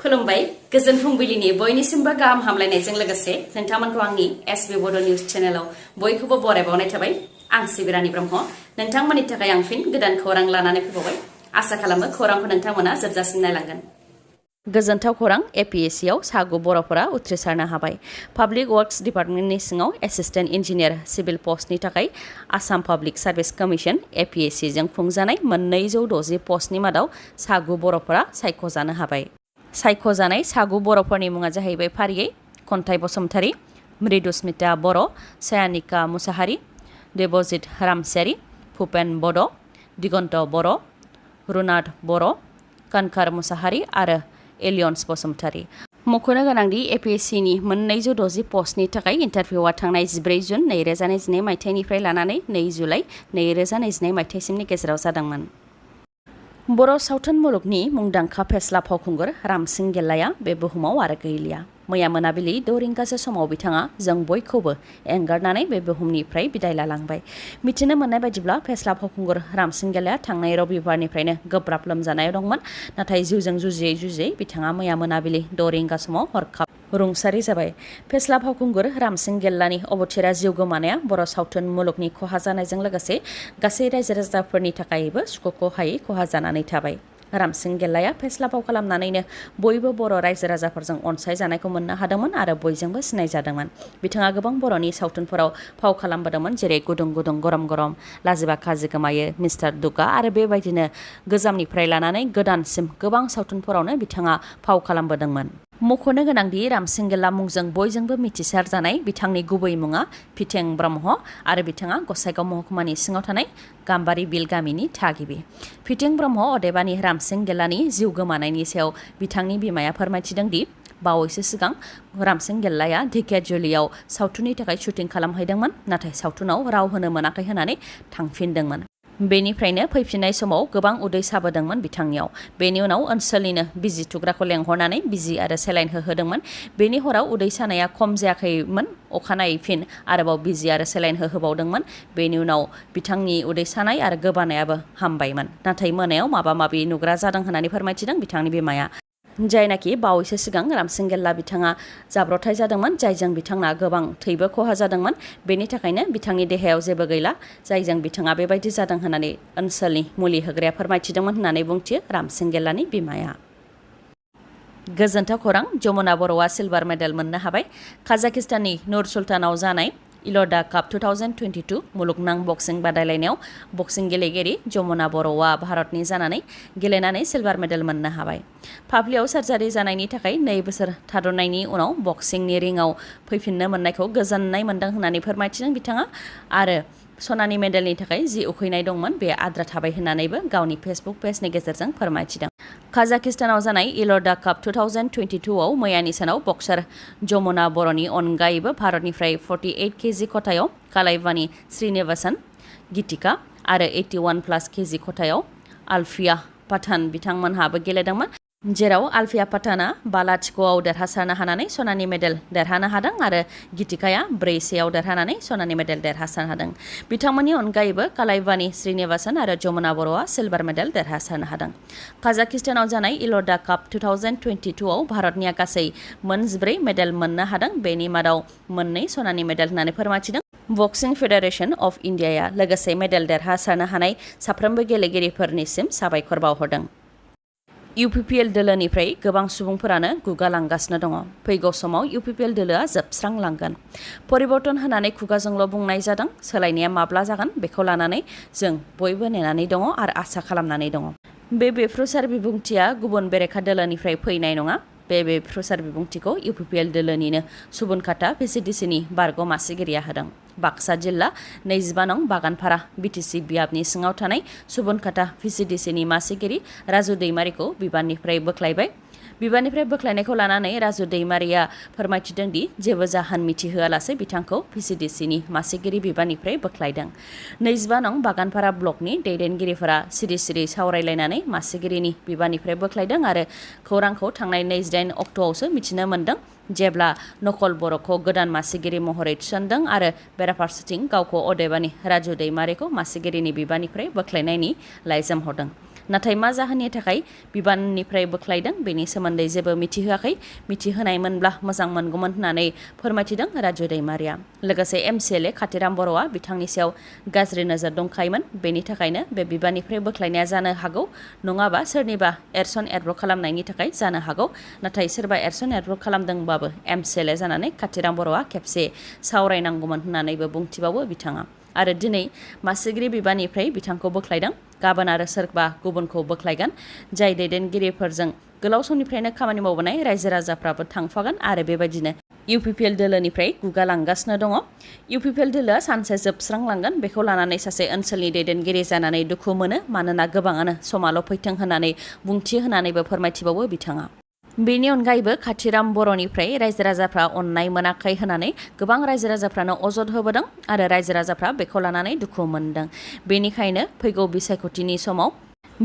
खुलुमबाय गोजोन फुंबिलिनि बयनिसिमबो गाहाम हामलायनायजों लोगोसे नोंथांमोनखौ आंनि एसबी बड' निउज चेनेलाव बयखौबो बरायबावनाय थाबाय। आं सिबिरानि ब्रह्म नोंथांमोननि थाखाय आं फिन गोदान खौरां लानानै फैबावबाय। आसा खालामो खौरांखौ नोंथांमोना जोबजासिम नायलांगोन। गोजोनथाव खौरां एपीएससीआव सागु बर'फोरा उथ्रिसारनो हाबाय। पाब्लिक वर्क्स डिपार्टमेन्टनि सिङाव एसिस्टेन्ट इन्जिनियार सिभिल पस्टनि थाखाय आसाम पाब्लिक सार्भिस कमिसन एपीएससीजों खुंजानाय 260 पस्टनि मादाव सागु बर'फोरा सायख'जानो हाबाय। सायख'जानाय सागु बर'फोरनि मुङा जाहैबाय फारियै खन्थाइ बसुमतारी, मृदुस्मिता बर', सायानिका मुसाहारि, देबजित रामसियारि, भुपेन बड', दिगन्त बर', रुनाथ बर', कनकार मुसाहारि आरो एलियन्स बसुमतारी। मख'नो गोनांदि एपीएससीनि 260 पस्टनि थाखाय इन्टारभिउआ थांनाय 14 जुन 2022 मायथाइनिफ्राय लानानै 2 जुलाइ 2022 मायथाइसिमनि गेजेराव जादोंमोन। बर' सावथुन मुलुगनि मुंदांखा फेस्ला फावखुंगुर रामसिं गेल्लाया बे बुहुमाव आरो गैलिया। मैया मोनाबिलि 6 रिंगासो समाव बिथाङा जों बयखौबो एंगारनानै बे बुहुमनिफ्राय बिदाय लालांबाय। मिथिनो मोननाय बायदिब्ला फेस्ला फावखुंगुर रामसिं गेल्लाया थांनाय रबिबारनिफ्रायनो गोब्राब लोमजानायाव दंमोन। नाथाय जिउजों जुजियै बिथाङा मैया मोनाबिलि 6 रिंगा समाव हरखाब रुंसारि जाबाय। फेस्ला फावखुंगुर रामसिं गेल्लानि अबथिरा जिउ गोमानाया बर' सावथुन मुलुगनि खहा जानायजों लोगोसे गासै रायजो राजाफोरनि थाखायबो सुख'हायै खहा जानानै थाबाय। रामसिं गेल्लाया फेस्ला फाव खालामनानैनो बयबो बर' रायजो राजाफोरजों अनसायजानायखौ मोननो हादोंमोन आरो बयजोंबो सिनायजादोंमोन। बिथाङा गोबां बर'नि सावथुनफोराव फाव खालामबोदोंमोन, जेरै गुदुं गुदुं गरम गरम, लाजिबा खाजि गोमायो, मिस्टार दुगा आरो बेबायदिनो गोजामनिफ्राय लानानै गोदानसिम गोबां सावथुनफोरावनो बिथाङा फाव खालामबोदोंमोन। मख'नो गोनांदि रामसिं गेल्ला मुंजों बयजोंबो मिथिसार जानाय बिथांनि गुबै मुङा फिथें ब्रह्म आरो बिथाङा गसाइगाव महकुमानि सिङाव थानाय गाम्बारि बिल गामिनि थागिबि। फिथें ब्रह्म अदेबानि रामसिं गेल्लानि जिउ गोमानायनि सायाव बिथांनि बिमाया फोरमायथिदों दि बावैसो सिगां रामसिं गेल्लाया ढेकियाजुलियाव सावथुननि थाखाय शुटिं खालामहैदोंमोन, नाथाय सावथुनाव राव होनो मोनाखै होननानै थांफिनदोंमोन। बेनिफ्रायनो फैफिननाय समाव गोबां उदै साबोदोंमोन बिथांनियाव। बेनि उनाव ओनसोलनिनो बिजि थुग्राखौ लेंहरनानै बिजि आरो सेलाइन होहोदोंमोन। बेनि हराव उदै सानाया खम जायाखैमोन। अखानायै फिन आरोबाव बिजि आरो सेलाइन होहोबावदोंमोन। बेनि उनाव बिथांनि उदै सानाय आरो गोबानायाबो हामबायमोन। नाथाय मोनायाव माबा माबि नुग्रा जादों होननानै फोरमायथिदों बिथांनि बिमाया। जायनाखि बावैसो सिगां रामसिं गेल्ला बिथाङा जाब्रथाय जादोंमोन, जायजों बिथांना गोबां थैबो खहा जादोंमोन। बेनि थाखायनो बिथांनि देहायाव जेबो गैला, जायजों बिथाङा बेबायदि जादों होननानै ओनसोलनि मुलि होग्राया फोरमायथिदोंमोन होननानै बुंथियो रामसिं गेल्लानि बिमाया। गोजोनथाव खौरां जमुना बर'आ सिलभार मेडेल मोननो हाबाय। काजाकिस्ताननि नुर सुल्तानाव जानाय इल'डा काप 2022 मुलुगनां बक्सिं बादायलायनायाव बक्सिं गेलेगिरि जमुना बर'आ भारतनि जानानै गेलेनानै सिलभार मेडेल मोननो हाबाय। फाफ्लियाव सार्जारि जानायनि थाखाय 2 बोसोर थाद'नायनि उनाव बक्सिंनि रिंआव फैफिननो मोननायखौ गोजोननाय मोनदों होननानै फोरमायथिदों बिथाङा आरो सनानि मेडेलनि थाखाय जि उखैनाय दंमोन बे आद्रा थाबाय होननानैबो गावनि फेसबुक पेजनि गेजेरजों फोरमायथिदों। काजाकिस्तानाव जानाय इल'डा काप 2022 आव मैयानि सानाव बक्सार जमुना बर'नि अनगायैबो भारतनिफ्राय 48 केजि खथायाव कालाइवानी श्रीनिवासन गीतिका आरो 81+ केजि खथायाव आल्फिया पाठान बिथांमोनहाबो गेलेदोंमोन, जेराव आल्फिया पाठाना 5-0 देरहासारनो हानानै सनानि मेडेल देरहानो हादों आरो गीतिकाया 4-1 देरहानानै सनानि मेडेल देरहासारनो हादों। बिथांमोननि अनगायैबो कालाइवानी श्रीनिवासन आरो जमुना बर'आ सिलभार मेडेल देरहासारनो हादों। काजाकिस्तानाव जानाय इल'डा काप 2022 आव भारतनिया गासै 14 मेडेल मोननो हादों। बेनि मादाव 2 सनानि मेडेल होननानै फोरमायथिदों बक्सिं फेडारेशन अफ इन्डियाया। लोगोसे मेडेल देरहासारनो हानाय साफ्रोमबो गेलेगिरिफोरनिसिम साबायखर बावहरदों। इउपिपिएल दोलोनिफ्राय गोबां सुबुंफोरानो गुगालांगासिनो दङ। फैगौ समाव इउपिपिएल दोलोआ जोबस्रांलांगोन। परिबर्तन होनानै खुगाजोंल' बुंनाय जादों। सोलायनाया माब्ला जागोन बेखौ लानानै जों बयबो नेनानै दङ आरो आसा खालामनानै दङ। बे बेफ्रुसार बिबुंथिया गुबुन बेरेखा दोलोनिफ्राय फैनाय नङा। बे बेफ्रुसार बिबुंथिखौ इउपिपिएल दोलोनिनो सुबुनखाता भिसिडिसिनि बारग' मासिगिरिया होदों। बाक्सा जिल्ला 25 नं बागानपारा बिटिसि बियाबनि सिङाव थानाय सुबुनखाता भिसिडिसिनि मासिगिरि राजु दैमारिखौ बिबाननिफ्राय बोख्लायबाय। बिबाननिफ्राय बोख्लायनायखौ लानानै राजु दैमारिया फोरमायथिदों दि जेबो जाहोन मिथिहोआलासे बिथांखौ भिसिडिसिनि मासिगिरि बिबाननिफ्राय बोख्लायदों। 25 नं बागानपारा ब्लकनि दैदेनगिरिफोरा सिरि सावरायलायनानै मासिगिरिनि बिबाननिफ्राय बोख्लायदों आरो खौरांखौ थांनाय 28 अक्ट'आवसो मिथिनो मोन्दों, जेब्ला नकल बर'खौ गोदान मासिगिरि महरै थिसनदों आरो बेराफारसेथिं गावखौ अदेबानि राजु दैमारिखौ मासिगिरिनि बिबाननिफ्राय बोख्लायनायनि लाइजाम हरदों। नाथाय मा जाहोननि थाखाय बिबाननिफ्राय बोख्लायदों बेनि सोमोन्दै जेबो मिथिहोआखै मिथिहोनायमोनब्ला मोजां मोनगौमोन होननानै फोरमायथिदों राजु दैमारिया लोगोसे एमसिएलए खाथिराम बर'आ बिथांनि सायाव गाज्रि नोजोर दंखायोमोन बेनि थाखायनो बे बिबाननिफ्राय बोख्लायनाया जानो हागौ नङाबा सोरनिबा एरसन एरब्र खालामनायनि थाखाय जानो हागौ नाथाय सोरबा एरसन एरब्र खालामदोंबाबो एमसिएलए जानानै खाथिराम बर'आ खेबसे सावरायनांगौमोन होननानैबो बुंथिबावो बिथाङा आरो दिनै मासिगिरि बिबाननिफ्राय बिथांखौ बोख्लायदों गाबोन आरो सोरबा गुबुनखौ बोख्लायगोन जाय दैदेनगिरिफोरजों गोलाव समनिफ्रायनो खामानि मावबोनाय रायजो राजाफ्राबो थांफागोन आरो बेबायदिनो इउपिपिएल दोलोनिफ्राय गुगालांगासिनो दङ इउपिपिएल दोलोआ सानसे जोबस्रांलांगोन बेखौ लानानै सासे ओनसोलनि दैदेनगिरि जानानै दुखु मोनो मानोना गोबाङानो समाल' फैथों होननानै बुंथि होनानैबो फोरमायथिबावो बिथाङा बेनि अनगायैबो खाथिराम बर'निफ्राय रायजो राजाफ्रा अननाय मोनाखै होननानै गोबां रायजो राजाफ्रानो अजद होबोदों आरो रायजो राजाफ्रा बेखौ लानानै दुखु मोनदों बेनिखायनो फैगौ बिसायख'थिनि समाव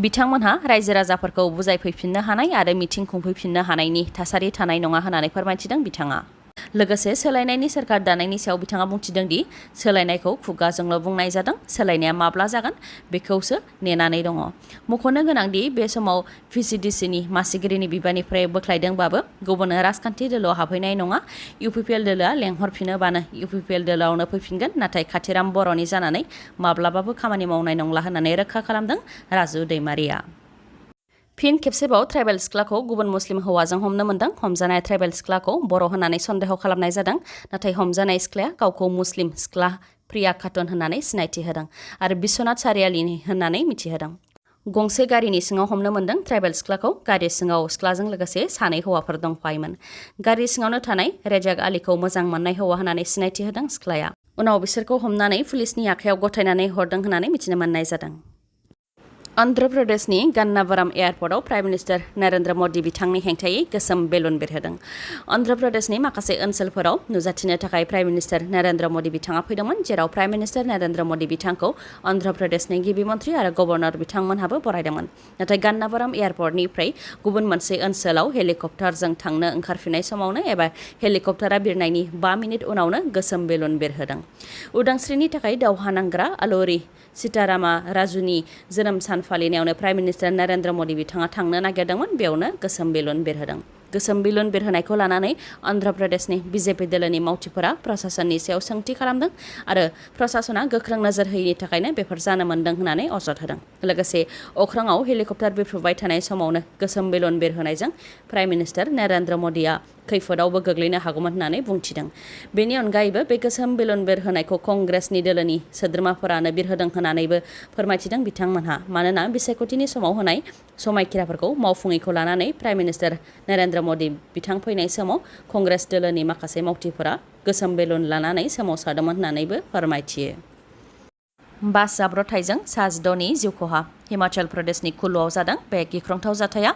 बिथांमोनहा रायजो राजाफोरखौ बुजायफैफिननो हानाय आरो मिथिं खुंफैफिननो हानायनि थासारि थानाय नङा होननानै फोरमायथिदों बिथाङा लोगोसे सोलायनायनि सोरखार दानायनि सायाव बिथाङा बुंथिदों दि सोलायनायखौ खुगाजोंल' बुंनाय जादों सोलायनाया माब्ला जागोन बेखौसो नेनानै दङ मख'नो गोनांदि बे समाव भिसिडिसिनि मासिगिरिनि बिबाननिफ्राय बोख्लायदोंबाबो गुबुन राजखान्थि दोलोआव हाबहैनाय नङा इउपिपिएल दोलोआ लेंहरफिनोबानो इउपिपिएल दोलोआवनो फैफिनगोन नाथाय खाथिराम बर'नि जानानै माब्लाबाबो खामानि मावनाय नंला होननानै रोखा खालामदों राजु दैमारिया फिन खेबसेबाव ट्राइबेल सिख्लाखौ गुबुन मुस्लिम हौवाजों हमनो मोन्दों हमजानाय ट्राइबेल सिख्लाखौ बर' होननानै सन्देह खालामनाय जादों नाथाय हमजानाय सिख्लाया गावखौ मुस्लिम सिख्ला प्रिया खातुन होननानै सिनायथि होदों आरो बिश्वनाथ सारियालिनि होननानै मिथिहोदों गंसे गारिनि सिङाव हमनो मोन्दों ट्राइबेल सिख्लाखौ गारि सिङाव सिख्लाजों लोगोसे सानै हौवाफोर दंफायोमोन गारि सिङावनो थानाय रेजाक आलीखौ मोजां मोननाय हौवा होननानै सिनायथि होदों सिख्लाया उनाव बिसोरखौ हमनानै पुलिसनि आखायाव गथायनानै हरदों होननानै मिथिनो मोननाय जादों अन्ध्र प्रदेशनि गन्नावरम एयारपर्टआव प्राइम मिनिस्टार नरेन्द्र मदि बिथांनि हेंथायै गोसोम बेलुन बिरहोदों अन्ध्र प्रदेशनि माखासे ओनसोलफोराव नुजाथिनो थाखाय प्राइम मिनिस्टार नरेन्द्र मदि बिथाङा फैदोंमोन जेराव प्राइम मिनिस्टार नरेन्द्र मदि बिथांखौ अन्ध्र प्रदेशनि गिबि मन्थ्रि आरो गभर्नर बिथांमोनहाबो बरायदोंमोन नाथाय गन्नावरम एयारपर्टनिफ्राय गुबुन मोनसे ओनसोलाव हेलिकप्टारजों थांनो ओंखारफिननाय समावनो एबा हेलिकप्टारा बिरनायनि 5 मिनिट उनावनो गोसोम बेलुन बिरहोदों उदांस्रिनि थाखाय दावहा नांग्रा आलौरी सीतारामा राजुनि जोनोम सान फालिनायावनो प्राइम मिनिस्टार नरेन्द्र मदि बिथाङा थांनो नागिरदोंमोन बेयावनो गोसोम बेलुन बिरहोदों गोसोम बेलुन बिरहोनायखौ लानानै अन्ध्र प्रदेशनि बिजेपि दोलोनि मावथिफोरा प्रशासननि सायाव सोंथि खालामदों आरो प्रशासना गोख्रों नोजोर होयैनि थाखायनो बेफोर जानो मोन्दों होननानै अजद होदों लोगोसे अख्राङाव हेलिकप्टार बिरफुबाय थानाय समावनो गोसोम बेलुन बिरहोनायजों प्राइम मिनिस्टार नरेन्द्र मदिया खैफोदावबो गोग्लैनो हागौमोन होननानै बुंथिदों बेनि अनगायैबो बे गोसोम बेलुन बिरहोनायखौ कंग्रेसनि दोलोनि सोद्रोमाफोरानो बिरहोदों होननानैबो फोरमायथिदों बिथांमोनहा मानोना बिसायख'थिनि समाव होनाय समायखिराफोरखौ मावफुङैखौ लानानै प्राइम मिनिस्टार नरेन्द्र मदि बिथां फैनाय समाव कंग्रेस दोलोनि माखासे मावथिफोरा गोसोम बेलुन लानानै सोमावसारदोंमोन होननानैबो फोरमायथियो बास जाब्रथायजों सा 6नि जिउ खहा हिमाचल प्रदेशनि कुल्लुआव जादों बे गिख्रंथाव जाथाया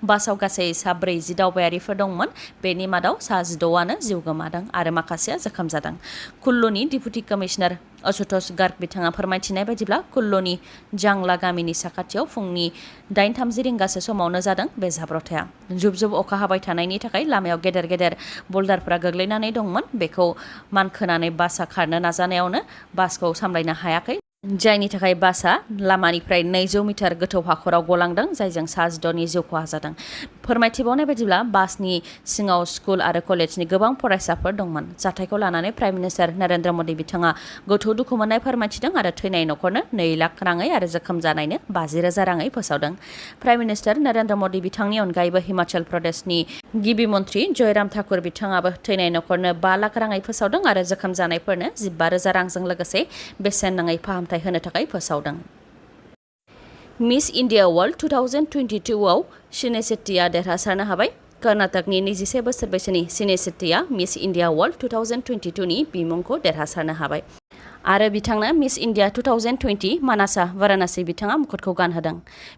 बासाव गासै सा 40 दावबायारिफोर दंमोन बेनि मादाव सा 6आनो जिउ गोमादों आरो माखासेया जोखोम जादों कुल्लुनि डिपुटि कमिशनार आशुतोष गार्ग बिथाङा फोरमायथिनाय बायदिब्ला कुल्लुनि जांला गामिनि साखाथियाव फुंनि 8:30 रिंगासो समावनो जादों बे जाब्रथाया जुब जुब अखा हाबाय थानायनि थाखाय लामायाव गेदेर गेदेर बल्डारफोरा गोग्लैनानै दंमोन बेखौ मानखोनानै बासआ खारनो नाजानायावनो बासखौ सामलायनो हायाखै जायनि थाखाय बासआ लामानिफ्राय 200 मिटार गोथौ हाखराव गलांदों जायजों सा 6नि जिउ खहा जादों फोरमायथिबावनाय बायदिब्ला बासनि सिङाव स्कुल आरो कलेजनि गोबां फरायसाफोर दंमोन जाथायखौ लानानै प्राइम मिनिस्टार नरेन्द्र मदि बिथाङा गोथौ दुखु मोननाय फोरमायथिदों आरो थैनाय न'खरनो 2 लाख राङै आरो जोखोम जानायनो 50,000 राङै फोसावदों प्राइम मिनिस्टार नरेन्द्र मदि बिथांनि अनगायैबो हिमाचल प्रदेशनि गिबि मन्थ्रि जयराम ठाकुर बिथाङाबो थैनाय न'खरनो 5 लाख राङै फोसावदों आरो जोखोम जानायफोरनो 15,000 रांजों लोगोसे बेसेन नाङै फाहामथाय होनो थाखाय फोसावदों मिस इन्डिया वर्ल्ड 2022 आव सिने शेट्टीआ देरहासारनो हाबाय कर्नाटकनि 21 बोसोर बैसोनि सिने शेट्टीआ मिस इन्डिया वर्ल्ड 2022 नि बिमुंखौ देरहासारनो हाबाय आरो बिथांनो मिस इन्डिया 2020 मानासा वाराणसी बिथाङा मुकुटखौ गानहोदों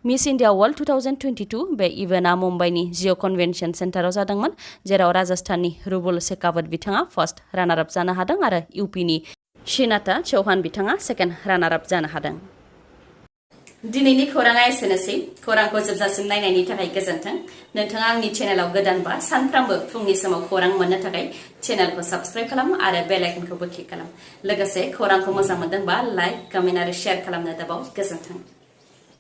मिस इन्डिया वर्ल्ड 2022 बे इभेन्टआ मुम्बाइनि जिअ कन्वेन्शन सेन्टाराव जादोंमोन जेराव राजस्थाननि रुबुल शेखावत बिथाङा फार्स्ट रानार आप जानो हादों आरो इउपिनि श्रीनाथा चौहान बिथाङा सेकेन्ड रानार आप जानो हादों दिनैनि खौराङा एसेनोसै खौरांखौ जोबजासिम नायनायनि थाखाय गोजोन्थों नोंथाङा आंनि चेनेलाव गोदानबा सानफ्रामबो फुंनि समाव खौरां मोननो थाखाय चेनेलखौ साबस्क्राइब खालाम आरो बेल आइकनखौबो क्लिक खालाम लोगोसे खौरांखौ मोजां मोनदोंबा लाइक कमेन्ट आरो शेयार खालामनो दाबाव गोजोन्थों